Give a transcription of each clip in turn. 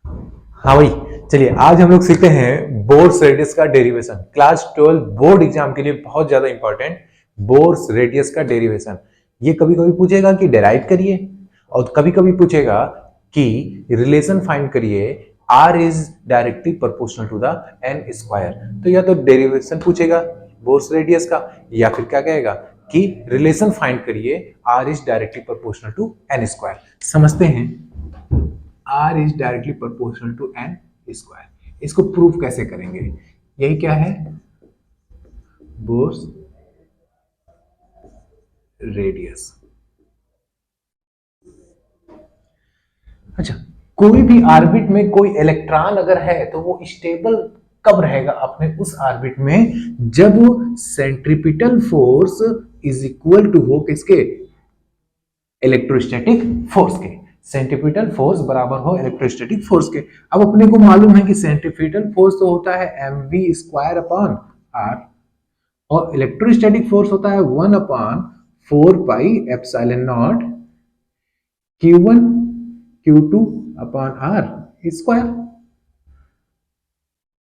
हाँ भाई, चलिए आज हम लोग सीखते हैं बोर्स रेडियस का डेरिवेशन। क्लास 12 बोर्ड एग्जाम के लिए बहुत ज्यादा इंपॉर्टेंट बोर्स रेडियस का डेरिवेशन। ये कभी कभी पूछेगा कि डेराइव करिए, और कभी कभी पूछेगा कि रिलेशन फाइंड करिए R is directly proportional to the n square. तो या तो डेरिवेशन पूछेगा बोर्स रेडियस का, या फिर क्या कहेगा कि रिलेशन फाइंड करिए R is directly proportional to n square. समझते हैं R is directly proportional to n square. इसको प्रूफ कैसे करेंगे? यही क्या है, बोर्स रेडियस। अच्छा, कोई भी ऑर्बिट में कोई इलेक्ट्रॉन अगर है तो वो स्टेबल कब रहेगा अपने उस ऑर्बिट में? जब centripetal force is equal to हो किसके? इलेक्ट्रोस्टैटिक फोर्स के। सेंट्रिपिटल फोर्स बराबर हो इलेक्ट्रोस्टैटिक फोर्स के। अब अपने को मालूम है कि सेंट्रिपिटल फोर्स तो होता है mv² अपॉन आर, और इलेक्ट्रोस्टैटिक फोर्स होता है 1/4 pi epsilon naught Q1 Q2 upon R square.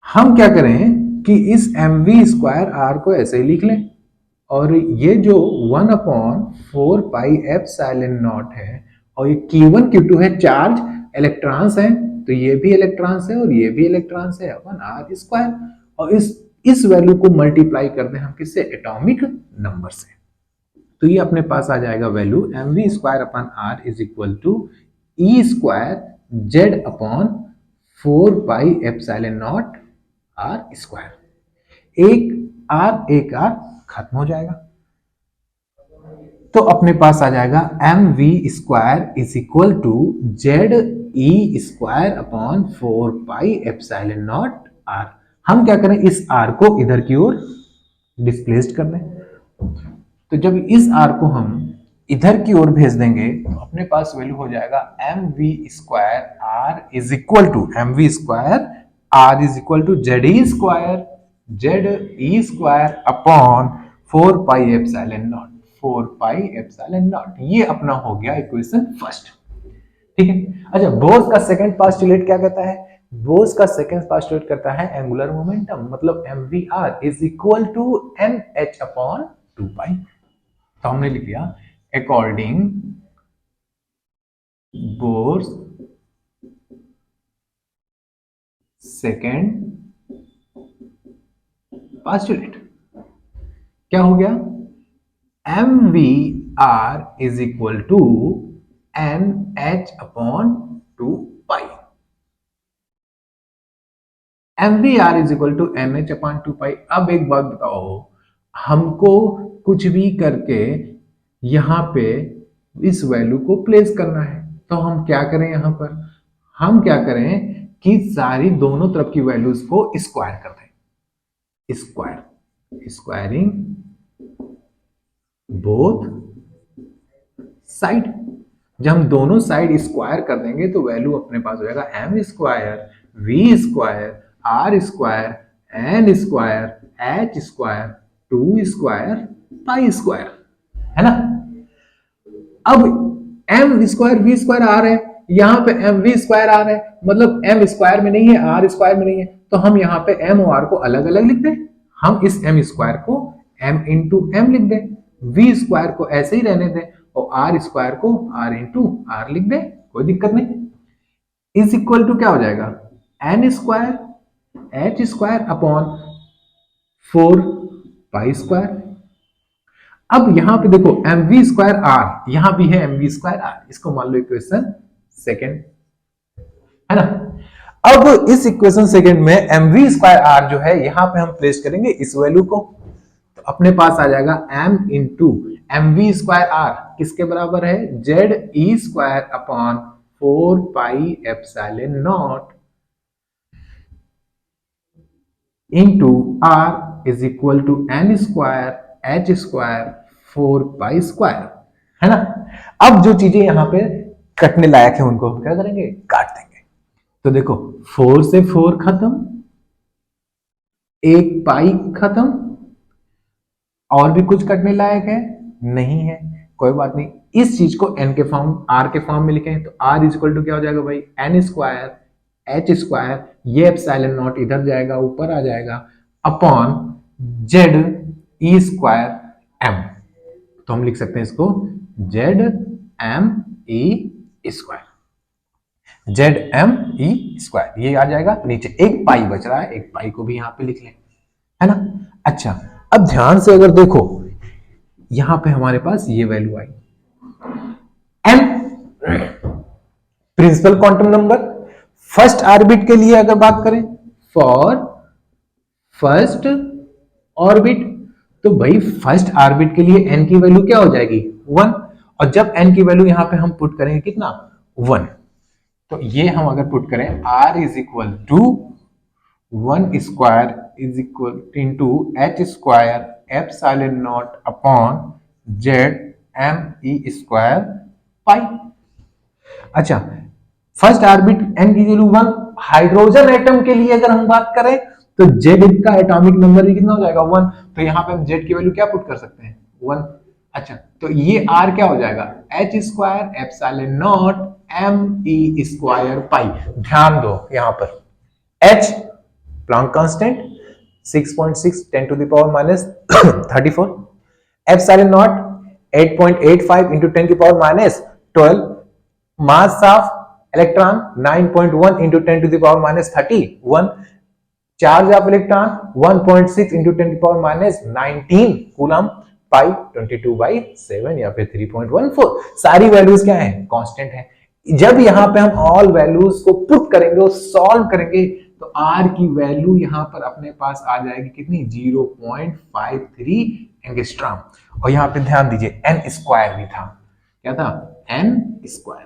हम क्या करें कि इस mv² को ऐसे ही लिख लें, और ये जो 1/4 पाई एप्सिलॉन नॉट है, और ये Q1 Q2 है, चार्ज इलेक्ट्रॉन्स हैं, तो ये भी इलेक्ट्रॉन्स है और ये भी इलेक्ट्रॉन्स है अपन आर स्क्वायर। और इस वैल्यू को मल्टीप्लाई कर दें हम किससे? एटॉमिक नंबर से। तो ये अपने पास आ जाएगा value mv² upon R is equal to E² Z upon 4 pi epsilon naught R square. एक आर खत्म हो जाएगा, तो अपने पास आ जाएगा mv² is equal to ZE² upon 4 pi epsilon naught R. हम क्या करें, इस आर को इधर की ओर डिस्प्लेस्ड कर दें। तो जब इस आर को हम इधर की ओर भेज देंगे तो अपने पास वैल्यू हो जाएगा mv² is equal to ZE² upon 4 pi epsilon naught. 4 pi epsilon naught, ये अपना हो गया इक्वेशन फर्स्ट। ठीक है। अच्छा, बोर्स का सेकंड पोस्टुलेट क्या कहता है? बोर्स का सेकंड पोस्टुलेट करता है एंगुलर मोमेंटम, मतलब mvr is equal to nh upon 2 pi. तो हमने लिख दिया अकॉर्डिंग बोर्स सेकंड पोस्टुलेट क्या हो गया? mvr is equal to nh upon 2 pi. mvr is equal to nh upon 2 pi. अब एक बात बताओ, हमको कुछ भी करके यहां पे इस वैल्यू को प्लेस करना है, तो हम क्या करें? यहां पर हम क्या करें कि सारी दोनों तरफ की वैल्यूज को स्क्वायर कर दें। Squaring both side. जब हम दोनों साइड स्क्वायर कर देंगे तो वैल्यू अपने पास हो जाएगा mv²v²r²n²h²2² है ना? अब m²v² आ रहे हैं, यहां पे mv² आ रहे हैं, मतलब m स्क्वायर में नहीं है, r स्क्वायर में नहीं है, तो हम यहां पे m और r को अलग अलग लिख दें। हम इस m² को m इंटू m लिख दें, v² को ऐसे ही रहने दें, और r² को r इंटू r लिख दें, कोई दिक्कत नहीं। इज इक्वल टू क्या हो जाएगा? n² upon 4 पाई²। अब यहां पे देखो mv²r, यहां भी है mv²r, इसको मान लो इक्वेशन सेकंड, है ना? अब इस इक्वेशन सेकंड में mv²r जो है यहां पे हम प्लेस करेंगे इस वैल्यू को, तो अपने पास आ जाएगा m इंटू mv²r किसके बराबर है? ZE² upon 4 pi epsilon naught into r is equal to n²h² 4 पाई², है ना? अब जो चीजें यहां पे कटने लायक है उनको हम क्या करेंगे? काट देंगे। तो देखो 4 से 4 खत्म, 1 पाई खत्म, और भी कुछ कटने लायक है? नहीं है, कोई बात नहीं। इस चीज को n के फॉर्म, r के फॉर्म में लिखें तो r इज इक्वल टू क्या हो जाएगा भाई? n² एच स्क्वायर, ये एप्सिलॉन नॉट इधर जाएगा, ऊपर आ जाएगा, upon Z E square M. तो हम लिख सकते हैं इसको Z M E square, Z M E square, ये आ जाएगा नीचे। एक पाई बच रहा है, एक पाई को भी यहां पे लिख लें, है ना। अच्छा, अब ध्यान से अगर देखो, यहां पे हमारे पास ये वैल्यू आई n, principal quantum number. First orbit के लिए अगर बात करें, फॉर फर्स्ट ऑर्बिट, तो भाई फर्स्ट ऑर्बिट के लिए एन की वैल्यू क्या हो जाएगी 1, और जब एन की वैल्यू यहां पे हम पुट करेंगे कितना 1, तो ये हम अगर पुट करें r is equal to 1 square is equal into H square epsilon naught upon Z M E square pi. अच्छा, फर्स्ट ऑर्बिट एन की वैल्यू 1, हाइड्रोजन एटम के लिए अगर हम बात करें तो जेड का एटॉमिक नंबर भी कितना हो जाएगा 1, तो यहां पे हम जेड की वैल्यू क्या पुट कर सकते हैं 1। अच्छा, तो ये आर क्या हो जाएगा H square epsilon naught M E square pi. ध्यान दो यहां पर H Planck constant 6.6 10 to the power minus 34, epsilon naught 8.85 into 10 की power minus 12, mass of electron 9.1 into 10 to the power minus 31, charge of electron 1.6 into 10 की power minus 19 coulomb, पाई 22/7 या फिर 3.14। सारी values क्या है कांस्टेंट है। जब यहां पे हम ऑल वैल्यूज को पुट करेंगे और सॉल्व करेंगे तो आर की वैल्यू यहां पर अपने पास आ जाएगी कितनी 0.53 एंगस्ट्रॉम। और यहां पे ध्यान दीजिए एन स्क्वायर भी था, क्या था एन स्क्वायर,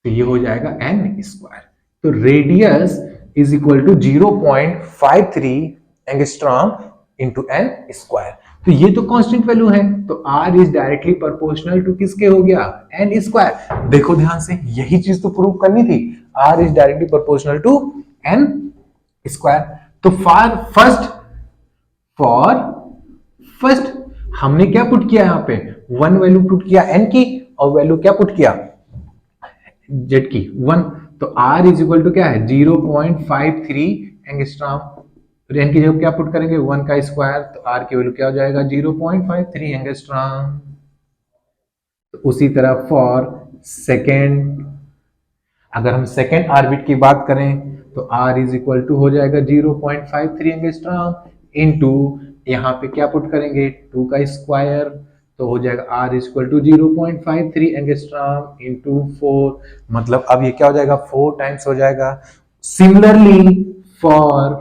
तो ये हो जाएगा एन स्क्वायर। तो radius is equal to 0.53 angstrom into n square. तो ये तो कांस्टेंट वैल्यू है, तो R is directly proportional to किसके हो गया एन स्क्वायर। देखो ध्यान से, यही चीज तो प्रूव करनी थी, R is directly proportional to n square. तो फॉर फर्स्ट हमने क्या पुट किया यहां पे 1 वैल्यू पुट किया एन की, और वैल्यू क्या पुट किया जेड की 1, तो आर इज इक्वल टू क्या है 0.53 एंगस्ट्रॉम। एन की जगह क्या पुट करेंगे 1 का स्क्वायर, तो आर की वैल्यू क्या हो जाएगा 0.53 एंगस्ट्रॉम। तो उसी तरह फॉर सेकेंड, अगर हम सेकेंड ऑर्बिट की बात करें तो आर इज इक्वल टू हो जाएगा 0.53 एंगस्ट्रॉम इनटू यहां पे क्या पुट करेंगे 2 का स्क्वायर, तो हो जाएगा R is equal to 0.53 angstrom into 4, मतलब अब ये क्या हो जाएगा 4 टाइम्स हो जाएगा। Similarly for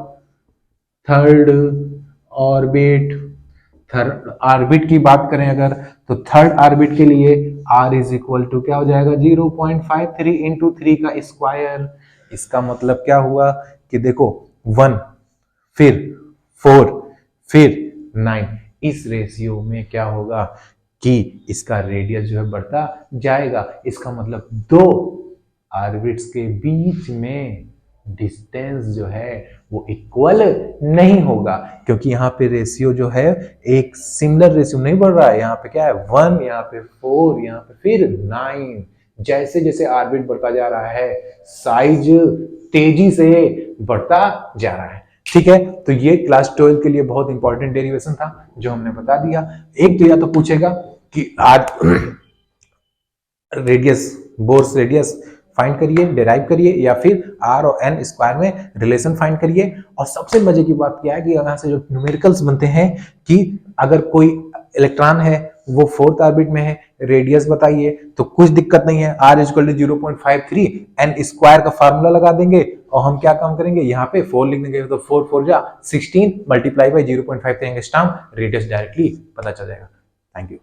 third orbit, third orbit की बात करें अगर, तो थर्ड ऑर्बिट के लिए r इज इक्वल टू क्या हो जाएगा 0.53 इंटू 3 का स्क्वायर। इसका मतलब क्या हुआ कि देखो 1 फिर 4 फिर 9, इस रेशियो में क्या होगा कि इसका रेडियस जो है बढ़ता जाएगा। इसका मतलब दो ऑर्बिट्स के बीच में डिस्टेंस जो है वो इक्वल नहीं होगा, क्योंकि यहाँ पे रेशियो जो है एक सिमिलर रेशियो नहीं बढ़ रहा है। यहाँ पे क्या है 1, यहाँ पे 4, यहाँ पे फिर 9। जैसे जैसे ऑर्बिट बढ़ता जा रहा है साइज तेजी से बढ़ता जा रहा है। ठीक है, तो ये क्लास 12 के लिए बहुत इंपॉर्टेंट डेरिवेशन था जो हमने बता दिया। एक तो या तो पूछेगा कि रेडियस, बोर्स रेडियस फाइंड करिए, डिराइव करिए, या फिर आर और एन स्क्वायर में रिलेशन फाइंड करिए। और सबसे मजे की बात क्या है कि यहाँ से जो न्यूमेरिकल्स बनते हैं कि अगर कोई इलेक्ट्रॉन है वो फोर्थ ऑर्बिट में है, रेडियस बताइए, तो कुछ दिक्कत नहीं है, r equal to 0.53 n square का फार्मूला लगा देंगे और हम क्या काम करेंगे यहाँ पे 4 लिख देंगे, तो 4 4 जा 16 multiply by 0.53 angstrom, radius directly पता चल जाएगा। Thank you.